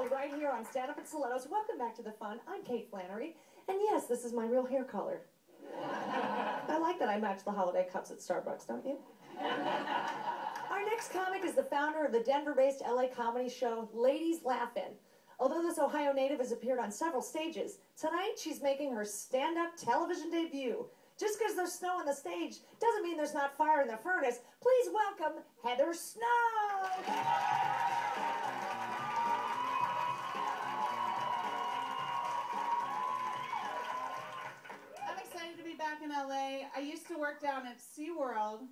show right here on Stand Up at Stilettos. Welcome back to the fun. I'm Kate Flannery, and yes, this is my real hair color. I like that I match the holiday cups at Starbucks, don't you? Our next comic is the founder of the Denver-based LA comedy show Ladies Laugh-In. Although this Ohio native has appeared on several stages, tonight she's making her stand-up television debut. Just because there's snow on the stage doesn't mean there's not fire in the furnace. Please welcome Heather Snow! I'm excited to be back in LA. I used to work down at SeaWorld,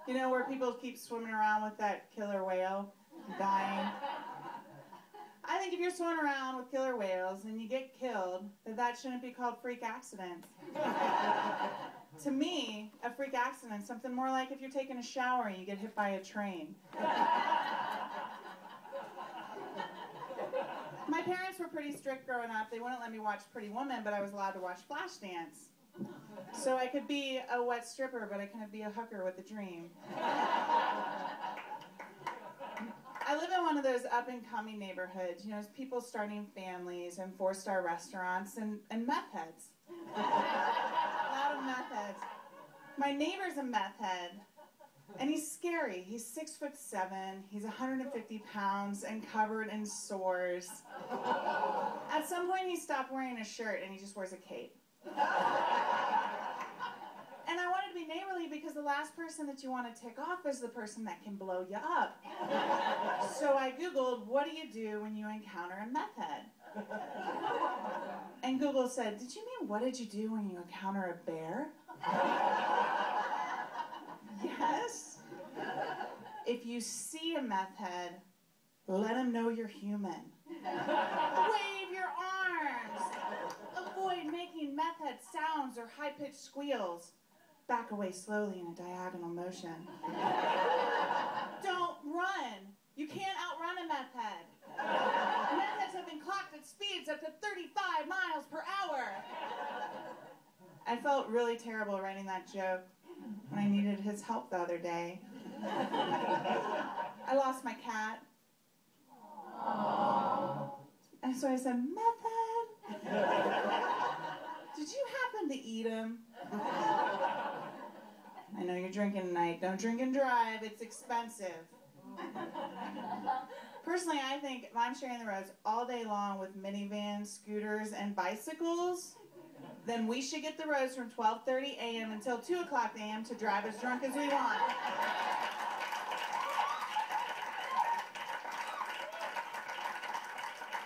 you know, where people keep swimming around with that killer whale dying. I think if you're swimming around with killer whales and you get killed, that shouldn't be called freak accident. To me, a freak accident is something more like if you're taking a shower and you get hit by a train. My parents were pretty strict growing up. They wouldn't let me watch Pretty Woman, but I was allowed to watch Flashdance. So I could be a wet stripper, but I couldn't be a hooker with a dream. I live in one of those up-and-coming neighborhoods, you know, people starting families and four-star restaurants and meth heads. A lot of meth heads. My neighbor's a meth head, and he's scary. He's 6'7", he's 150 pounds and covered in sores. At some point he stopped wearing a shirt and he just wears a cape. And I wanted to be neighborly because the last person that you want to tick off is the person that can blow you up. So I Googled, what do you do when you encounter a meth head? And Google said, did you mean what did you do when you encounter a bear? Yes. If you see a meth head, let him know you're human. Wave your arms. Avoid making meth head sounds or high-pitched squeals. Back away slowly in a diagonal motion. Don't run. You can't outrun a meth head. Meth heads have been clocked at speeds up to 35 miles per hour. I felt really terrible writing that joke when I needed his help the other day. I lost my cat. And so I said, meth head? Did you happen to eat him? I know you're drinking tonight. Don't drink and drive. It's expensive. Personally, I think if I'm sharing the roads all day long with minivans, scooters, and bicycles, then we should get the roads from 12:30 a.m. until 2 o'clock a.m. to drive as drunk as we want.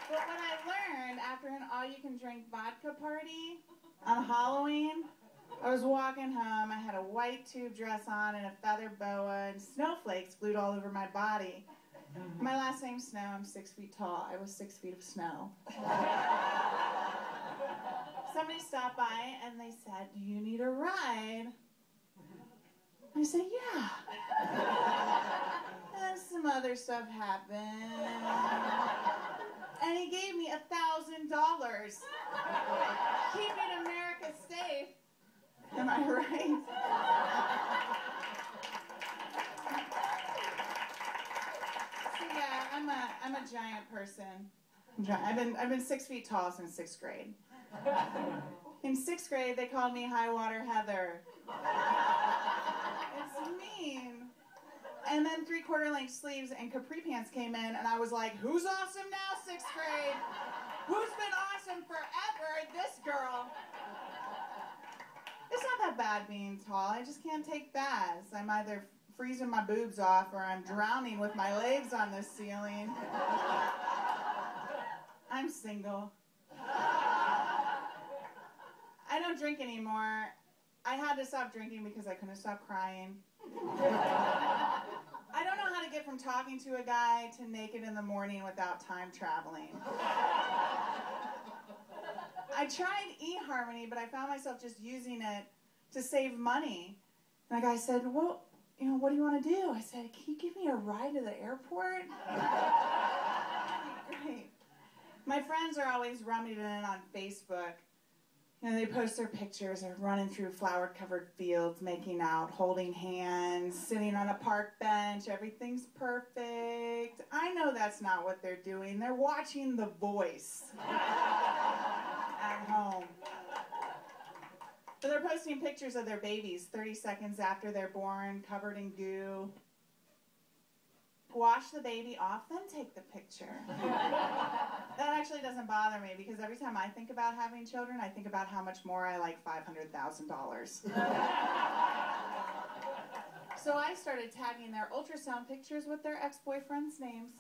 But what I learned after an all-you-can-drink vodka party on Halloween, I was walking home, I had a white tube dress on and a feather boa and snowflakes glued all over my body. My last name's Snow, I'm 6 feet tall. I was 6 feet of snow. Somebody stopped by and they said, do you need a ride? I said, yeah. And then some other stuff happened. And he gave me $1,000. Keeping America safe. Am I right? So yeah, I'm a giant person. I've been 6 feet tall since 6th grade. In 6th grade, they called me High Water Heather. It's mean. And then 3/4 length sleeves and capri pants came in, and I was like, who's awesome now, 6th grade? Who's been awesome forever? This girl. It's not that bad being tall. I just can't take baths. I'm either freezing my boobs off or I'm drowning with my legs on the ceiling. I'm single. I don't drink anymore. I had to stop drinking because I couldn't stop crying. I don't know how to get from talking to a guy to naked in the morning without time traveling. I tried eHarmony, but I found myself just using it to save money. And the guy said, well, you know, what do you want to do? I said, can you give me a ride to the airport? Great. My friends are always rummaging in on Facebook You know, they post their pictures of running through flower-covered fields, making out, holding hands, sitting on a park bench. Everything's perfect. I know that's not what they're doing. They're watching The Voice at home. But they're posting pictures of their babies 30 seconds after they're born, covered in goo. Wash the baby off, then take the picture. That actually doesn't bother me because every time I think about having children, I think about how much more I like $500,000. So I started tagging their ultrasound pictures with their ex-boyfriends' names.